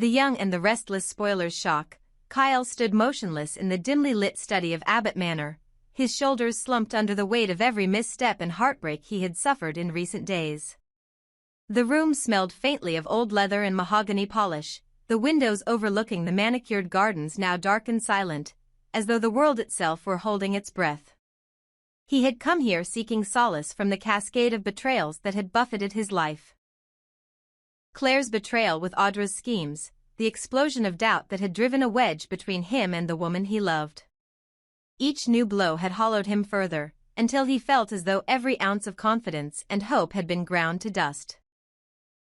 The young and the restless spoilers shock, Kyle stood motionless in the dimly lit study of Abbott Manor, his shoulders slumped under the weight of every misstep and heartbreak he had suffered in recent days. The room smelled faintly of old leather and mahogany polish, the windows overlooking the manicured gardens now dark and silent, as though the world itself were holding its breath. He had come here seeking solace from the cascade of betrayals that had buffeted his life. Claire's betrayal with Audra's schemes, the explosion of doubt that had driven a wedge between him and the woman he loved. Each new blow had hollowed him further, until he felt as though every ounce of confidence and hope had been ground to dust.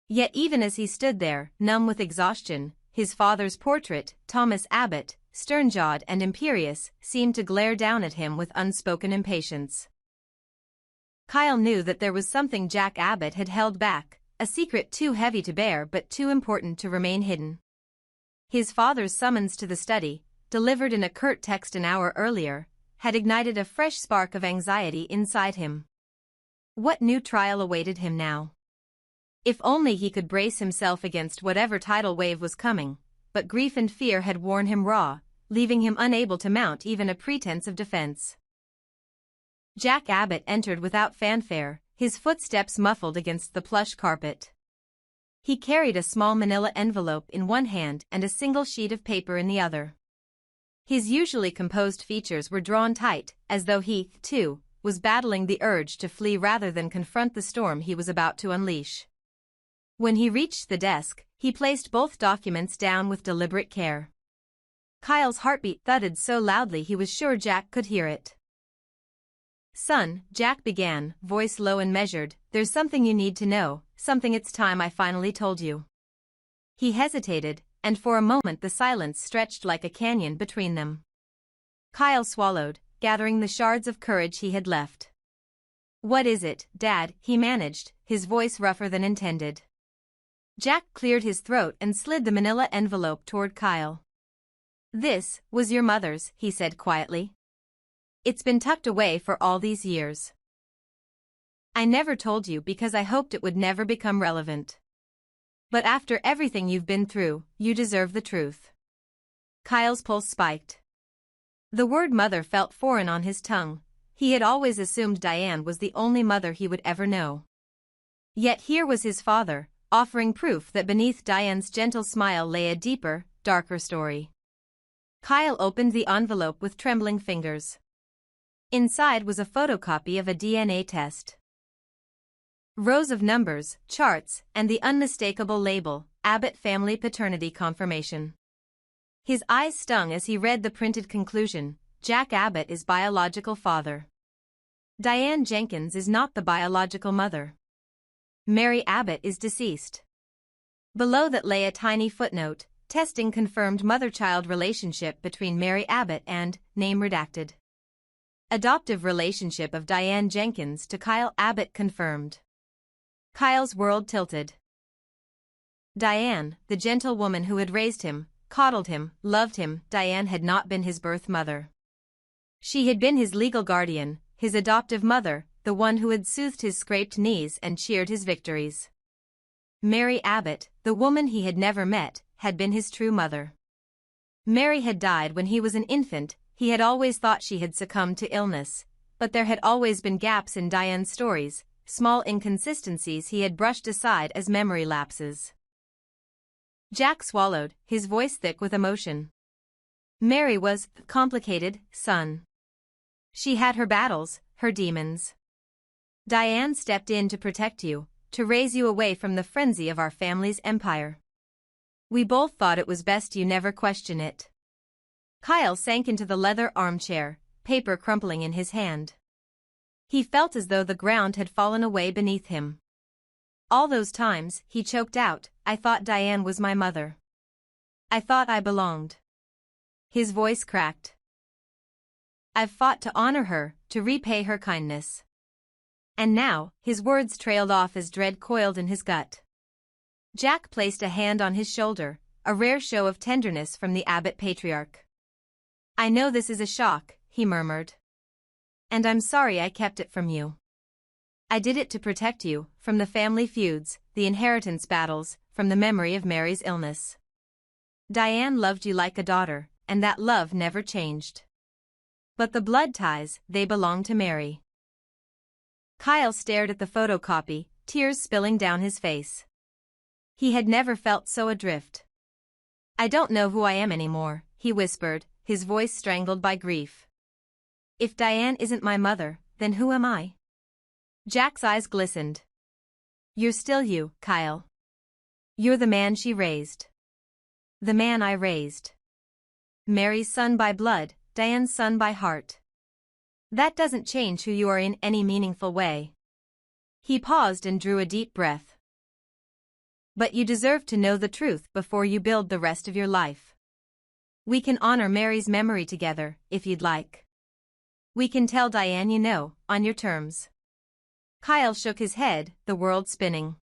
Yet even as he stood there, numb with exhaustion, his father's portrait, Thomas Abbott, stern-jawed and imperious, seemed to glare down at him with unspoken impatience. Kyle knew that there was something Jack Abbott had held back, a secret too heavy to bear but too important to remain hidden. His father's summons to the study, delivered in a curt text an hour earlier, had ignited a fresh spark of anxiety inside him. What new trial awaited him now? If only he could brace himself against whatever tidal wave was coming, but grief and fear had worn him raw, leaving him unable to mount even a pretense of defense. Jack Abbott entered without fanfare, his footsteps muffled against the plush carpet. He carried a small manila envelope in one hand and a single sheet of paper in the other. His usually composed features were drawn tight, as though he, too, was battling the urge to flee rather than confront the storm he was about to unleash. When he reached the desk, he placed both documents down with deliberate care. Kyle's heartbeat thudded so loudly he was sure Jack could hear it. "Son," Jack began, voice low and measured, "there's something you need to know, something it's time I finally told you." He hesitated, and for a moment the silence stretched like a canyon between them. Kyle swallowed, gathering the shards of courage he had left. "What is it, Dad?" he managed, his voice rougher than intended. Jack cleared his throat and slid the manila envelope toward Kyle. "This was your mother's," he said quietly. "It's been tucked away for all these years. I never told you because I hoped it would never become relevant. But after everything you've been through, you deserve the truth." Kyle's pulse spiked. The word mother felt foreign on his tongue. He had always assumed Diane was the only mother he would ever know. Yet here was his father, offering proof that beneath Diane's gentle smile lay a deeper, darker story. Kyle opened the envelope with trembling fingers. Inside was a photocopy of a DNA test. Rows of numbers, charts, and the unmistakable label, Abbott Family Paternity Confirmation. His eyes stung as he read the printed conclusion, Jack Abbott is biological father. Diane Jenkins is not the biological mother. Mary Abbott is deceased. Below that lay a tiny footnote, testing confirmed mother-child relationship between Mary Abbott and, name redacted. Adoptive relationship of Diane Jenkins to Kyle Abbott confirmed. Kyle's world tilted. Diane, the gentle woman who had raised him, coddled him, loved him, Diane had not been his birth mother. She had been his legal guardian, his adoptive mother, the one who had soothed his scraped knees and cheered his victories. Mary Abbott, the woman he had never met, had been his true mother. Mary had died when he was an infant. He had always thought she had succumbed to illness, but there had always been gaps in Diane's stories, small inconsistencies he had brushed aside as memory lapses. Jack swallowed, his voice thick with emotion. Mary was complicated, son. She had her battles, her demons. Diane stepped in to protect you, to raise you away from the frenzy of our family's empire. We both thought it was best you never question it. Kyle sank into the leather armchair, paper crumpling in his hand. He felt as though the ground had fallen away beneath him. All those times, he choked out, I thought Diane was my mother. I thought I belonged. His voice cracked. I've fought to honor her, to repay her kindness. And now, his words trailed off as dread coiled in his gut. Jack placed a hand on his shoulder, a rare show of tenderness from the Abbott patriarch. I know this is a shock, he murmured. And I'm sorry I kept it from you. I did it to protect you, from the family feuds, the inheritance battles, from the memory of Mary's illness. Diane loved you like a daughter, and that love never changed. But the blood ties, they belong to Mary. Kyle stared at the photocopy, tears spilling down his face. He had never felt so adrift. I don't know who I am anymore, he whispered, his voice strangled by grief. If Diane isn't my mother, then who am I? Jack's eyes glistened. You're still you, Kyle. You're the man she raised. The man I raised. Mary's son by blood, Diane's son by heart. That doesn't change who you are in any meaningful way. He paused and drew a deep breath. But you deserve to know the truth before you build the rest of your life. We can honor Mary's memory together, if you'd like. We can tell Diane you know, on your terms. Kyle shook his head, the world spinning.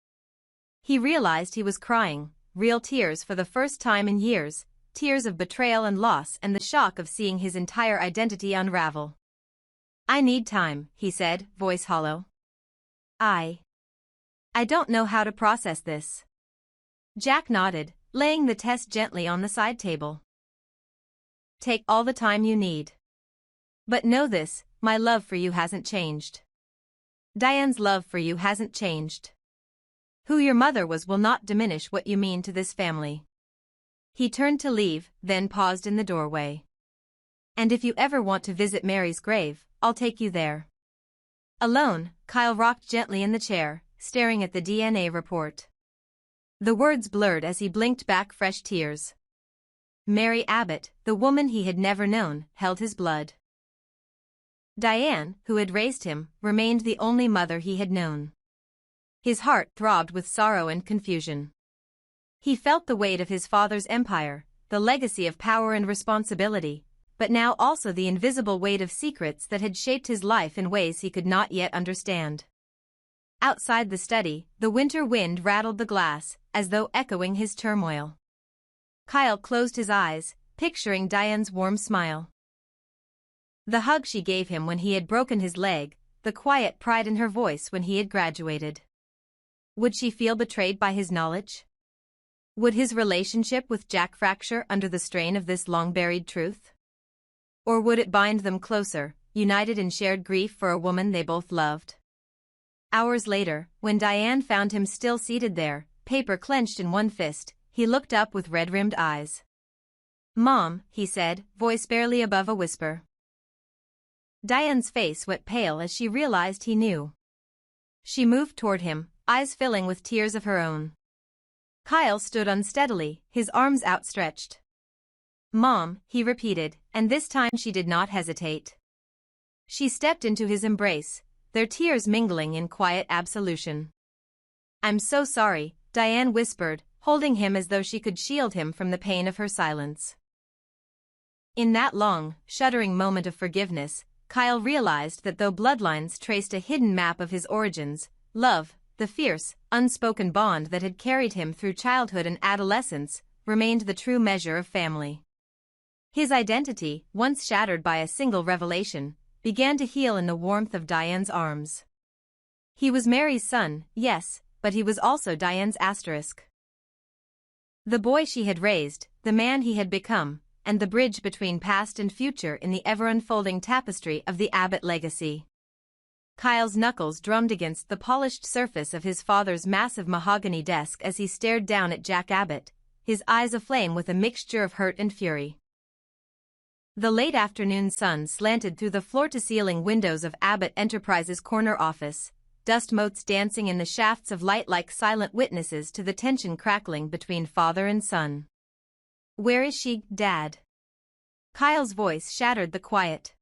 He realized he was crying, real tears for the first time in years, tears of betrayal and loss and the shock of seeing his entire identity unravel. I need time, he said, voice hollow. I don't know how to process this. Jack nodded, laying the test gently on the side table. Take all the time you need. But know this, my love for you hasn't changed. Diane's love for you hasn't changed. Who your mother was will not diminish what you mean to this family. He turned to leave, then paused in the doorway. And if you ever want to visit Mary's grave, I'll take you there. Alone, Kyle rocked gently in the chair, staring at the DNA report. The words blurred as he blinked back fresh tears. Mary Abbott, the woman he had never known, held his blood. Diane, who had raised him, remained the only mother he had known. His heart throbbed with sorrow and confusion. He felt the weight of his father's empire, the legacy of power and responsibility, but now also the invisible weight of secrets that had shaped his life in ways he could not yet understand. Outside the study, the winter wind rattled the glass, as though echoing his turmoil. Kyle closed his eyes, picturing Diane's warm smile. The hug she gave him when he had broken his leg, the quiet pride in her voice when he had graduated. Would she feel betrayed by his knowledge? Would his relationship with Jack fracture under the strain of this long-buried truth? Or would it bind them closer, united in shared grief for a woman they both loved? Hours later, when Diane found him still seated there, paper clenched in one fist, he looked up with red-rimmed eyes. Mom, he said, voice barely above a whisper. Diane's face went pale as she realized he knew. She moved toward him, eyes filling with tears of her own. Kyle stood unsteadily, his arms outstretched. Mom, he repeated, and this time she did not hesitate. She stepped into his embrace, their tears mingling in quiet absolution. I'm so sorry, Diane whispered, holding him as though she could shield him from the pain of her silence. In that long, shuddering moment of forgiveness, Kyle realized that though bloodlines traced a hidden map of his origins, love, the fierce, unspoken bond that had carried him through childhood and adolescence, remained the true measure of family. His identity, once shattered by a single revelation, began to heal in the warmth of Diane's arms. He was Mary's son, yes, but he was also Diane's asterisk. The boy she had raised, the man he had become, and the bridge between past and future in the ever-unfolding tapestry of the Abbott legacy. Kyle's knuckles drummed against the polished surface of his father's massive mahogany desk as he stared down at Jack Abbott, his eyes aflame with a mixture of hurt and fury. The late afternoon sun slanted through the floor-to-ceiling windows of Abbott Enterprises' corner office, dust motes dancing in the shafts of light like silent witnesses to the tension crackling between father and son. Where is she, Dad? Kyle's voice shattered the quiet.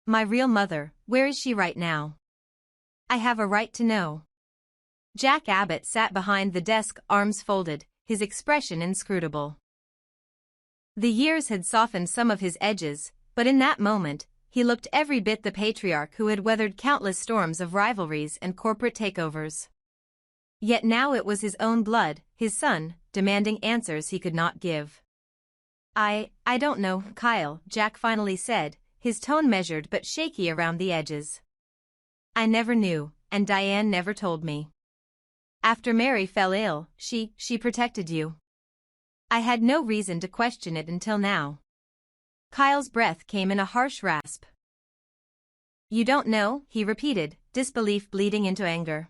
My real mother, where is she right now? I have a right to know. Jack Abbott sat behind the desk, arms folded, his expression inscrutable. The years had softened some of his edges, but in that moment, he looked every bit the patriarch who had weathered countless storms of rivalries and corporate takeovers. Yet now it was his own blood, his son, demanding answers he could not give. I don't know, Kyle, Jack finally said, his tone measured but shaky around the edges. I never knew, and Diane never told me. After Mary fell ill, she protected you. I had no reason to question it until now. Kyle's breath came in a harsh rasp. You don't know, he repeated, disbelief bleeding into anger.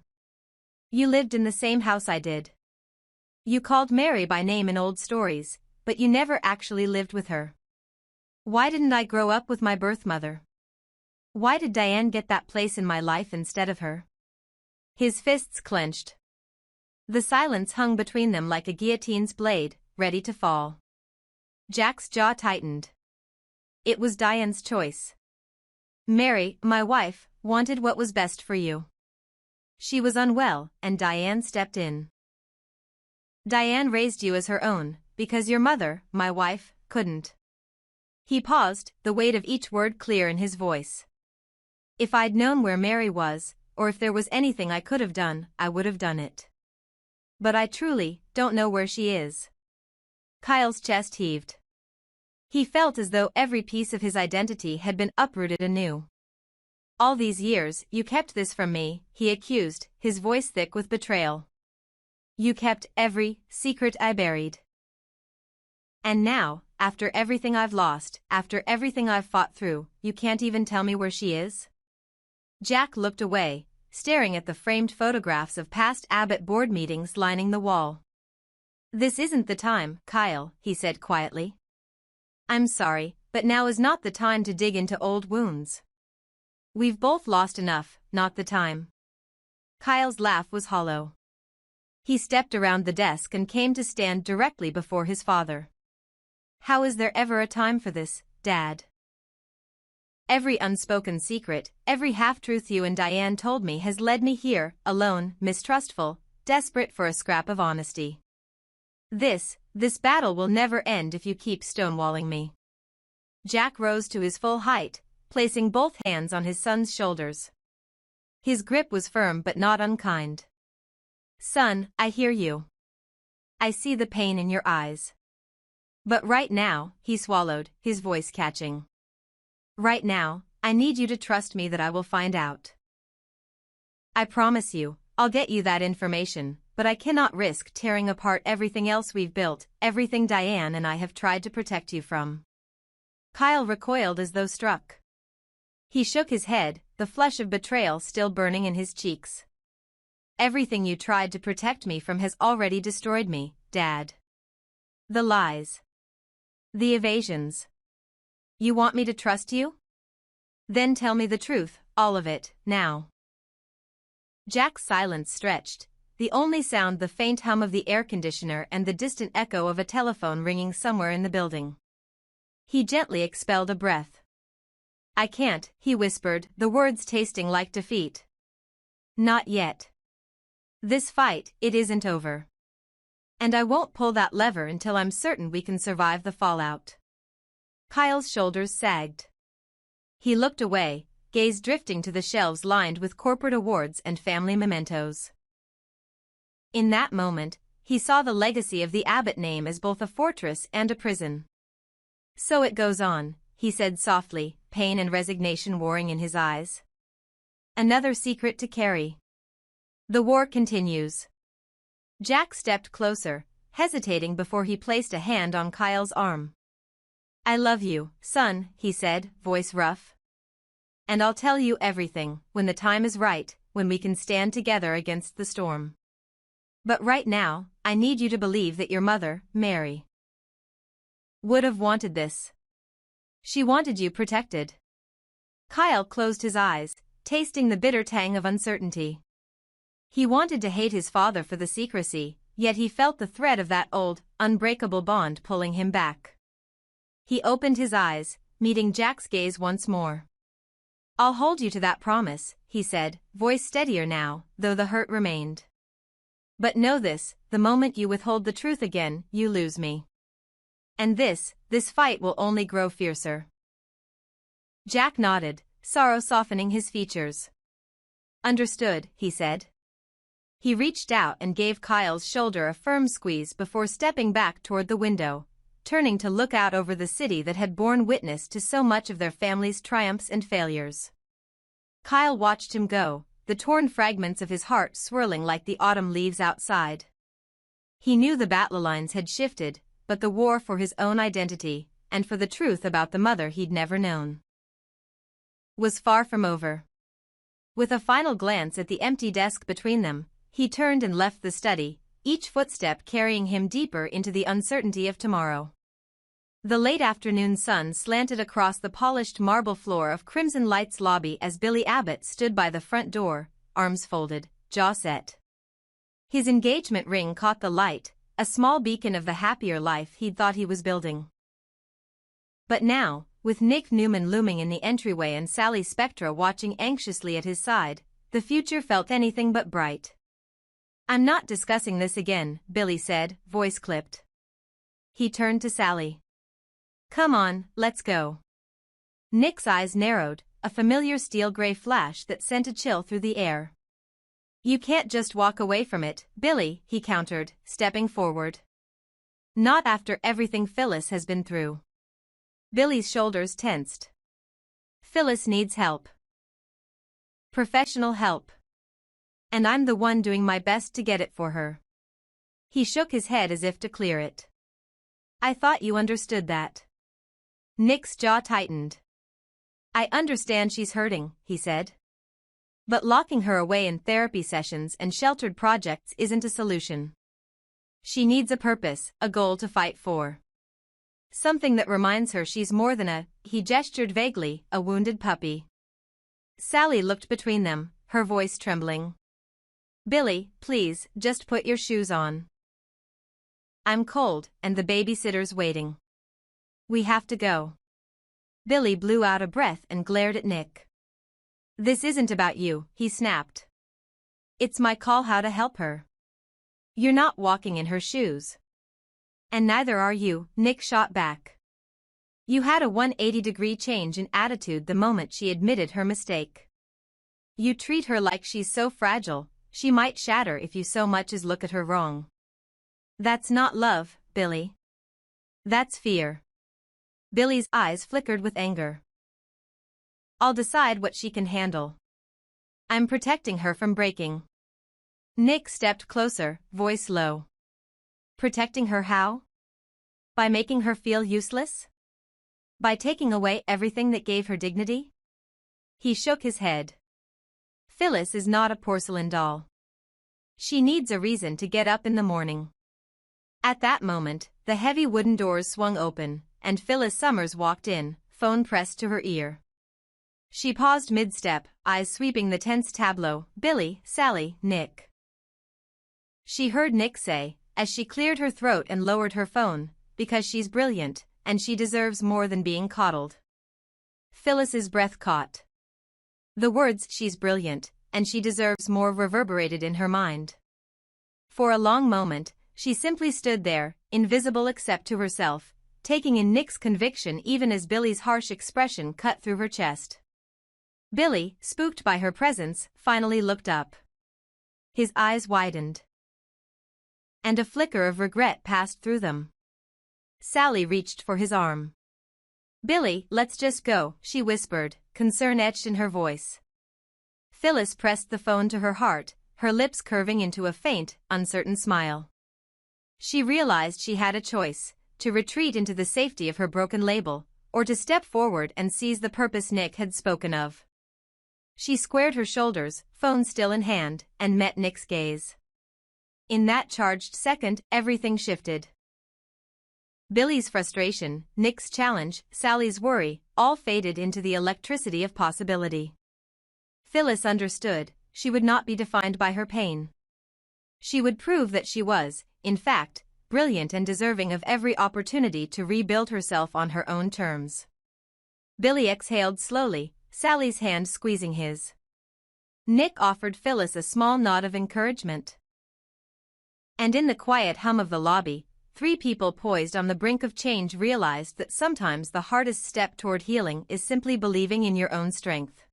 You lived in the same house I did. You called Mary by name in old stories, but you never actually lived with her. Why didn't I grow up with my birth mother? Why did Diane get that place in my life instead of her? His fists clenched. The silence hung between them like a guillotine's blade, ready to fall. Jack's jaw tightened. It was Diane's choice. Mary, my wife, wanted what was best for you. She was unwell, and Diane stepped in. Diane raised you as her own, because your mother, my wife, couldn't. He paused, the weight of each word clear in his voice. If I'd known where Mary was, or if there was anything I could have done, I would have done it. But I truly don't know where she is. Kyle's chest heaved. He felt as though every piece of his identity had been uprooted anew. All these years, you kept this from me, he accused, his voice thick with betrayal. You kept every secret I buried. And now, after everything I've lost, after everything I've fought through, you can't even tell me where she is? Jack looked away, staring at the framed photographs of past Abbott board meetings lining the wall. This isn't the time, Kyle, he said quietly. I'm sorry, but now is not the time to dig into old wounds. We've both lost enough, not the time. Kyle's laugh was hollow. He stepped around the desk and came to stand directly before his father. How is there ever a time for this, Dad? Every unspoken secret, every half-truth you and Diane told me has led me here, alone, mistrustful, desperate for a scrap of honesty. This battle will never end if you keep stonewalling me. Jack rose to his full height, placing both hands on his son's shoulders. His grip was firm but not unkind. Son, I hear you. I see the pain in your eyes. But right now, he swallowed, his voice catching. Right now, I need you to trust me that I will find out. I promise you, I'll get you that information, but I cannot risk tearing apart everything else we've built, everything Diane and I have tried to protect you from. Kyle recoiled as though struck. He shook his head, the flush of betrayal still burning in his cheeks. Everything you tried to protect me from has already destroyed me, Dad. The lies. The evasions. You want me to trust you? Then tell me the truth, all of it, now. Jack's silence stretched, the only sound the faint hum of the air conditioner and the distant echo of a telephone ringing somewhere in the building. He gently expelled a breath. I can't, he whispered, the words tasting like defeat. Not yet. This fight, it isn't over. And I won't pull that lever until I'm certain we can survive the fallout. Kyle's shoulders sagged. He looked away, gaze drifting to the shelves lined with corporate awards and family mementos. In that moment, he saw the legacy of the Abbott name as both a fortress and a prison. So it goes on, he said softly, pain and resignation warring in his eyes. Another secret to carry. The war continues. Jack stepped closer, hesitating before he placed a hand on Kyle's arm. I love you, son, he said, voice rough. And I'll tell you everything, when the time is right, when we can stand together against the storm. But right now, I need you to believe that your mother, Mary, would have wanted this. She wanted you protected. Kyle closed his eyes, tasting the bitter tang of uncertainty. He wanted to hate his father for the secrecy, yet he felt the thread of that old, unbreakable bond pulling him back. He opened his eyes, meeting Jack's gaze once more. I'll hold you to that promise, he said, voice steadier now, though the hurt remained. But know this, the moment you withhold the truth again, you lose me. And this fight will only grow fiercer. Jack nodded, sorrow softening his features. Understood, he said. He reached out and gave Kyle's shoulder a firm squeeze before stepping back toward the window, turning to look out over the city that had borne witness to so much of their family's triumphs and failures. Kyle watched him go, the torn fragments of his heart swirling like the autumn leaves outside. He knew the battle lines had shifted, but the war for his own identity, and for the truth about the mother he'd never known, was far from over. With a final glance at the empty desk between them, he turned and left the study, each footstep carrying him deeper into the uncertainty of tomorrow. The late afternoon sun slanted across the polished marble floor of Crimson Light's lobby as Billy Abbott stood by the front door, arms folded, jaw set. His engagement ring caught the light, a small beacon of the happier life he'd thought he was building. But now, with Nick Newman looming in the entryway and Sally Spectra watching anxiously at his side, the future felt anything but bright. "I'm not discussing this again," Billy said, voice clipped. He turned to Sally. "Come on, let's go." Nick's eyes narrowed, a familiar steel-gray flash that sent a chill through the air. "You can't just walk away from it, Billy," he countered, stepping forward. "Not after everything Phyllis has been through." Billy's shoulders tensed. "Phyllis needs help. Professional help. And I'm the one doing my best to get it for her." He shook his head as if to clear it. "I thought you understood that." Nick's jaw tightened. "I understand she's hurting," he said. "But locking her away in therapy sessions and sheltered projects isn't a solution. She needs a purpose, a goal to fight for. Something that reminds her she's more than he gestured vaguely, a wounded puppy." Sally looked between them, her voice trembling. "Billy, please, just put your shoes on. I'm cold, and the babysitter's waiting. We have to go." Billy blew out a breath and glared at Nick. "This isn't about you," he snapped. "It's my call how to help her. You're not walking in her shoes. And neither are you," Nick shot back. "You had a 180-degree change in attitude the moment she admitted her mistake. You treat her like she's so fragile, she might shatter if you so much as look at her wrong. That's not love, Billy. That's fear." Billy's eyes flickered with anger. "I'll decide what she can handle. I'm protecting her from breaking." Nick stepped closer, voice low. "Protecting her how? By making her feel useless? By taking away everything that gave her dignity?" He shook his head. "Phyllis is not a porcelain doll. She needs a reason to get up in the morning." At that moment, the heavy wooden doors swung open, and Phyllis Summers walked in, phone pressed to her ear. She paused mid-step, eyes sweeping the tense tableau, "Billy, Sally, Nick." She heard Nick say, as she cleared her throat and lowered her phone, "Because she's brilliant, and she deserves more than being coddled." Phyllis's breath caught. The words "she's brilliant, and she deserves more" reverberated in her mind. For a long moment, she simply stood there, invisible except to herself, taking in Nick's conviction even as Billy's harsh expression cut through her chest. Billy, spooked by her presence, finally looked up. His eyes widened. And a flicker of regret passed through them. Sally reached for his arm. "Billy, let's just go," she whispered, concern etched in her voice. Phyllis pressed the phone to her heart, her lips curving into a faint, uncertain smile. She realized she had a choice, to retreat into the safety of her broken label, or to step forward and seize the purpose Nick had spoken of. She squared her shoulders, phone still in hand, and met Nick's gaze. In that charged second, everything shifted. Billy's frustration, Nick's challenge, Sally's worry, all faded into the electricity of possibility. Phyllis understood, she would not be defined by her pain. She would prove that she was, in fact, brilliant and deserving of every opportunity to rebuild herself on her own terms. Billy exhaled slowly, Sally's hand squeezing his. Nick offered Phyllis a small nod of encouragement. And in the quiet hum of the lobby, three people poised on the brink of change realized that sometimes the hardest step toward healing is simply believing in your own strength.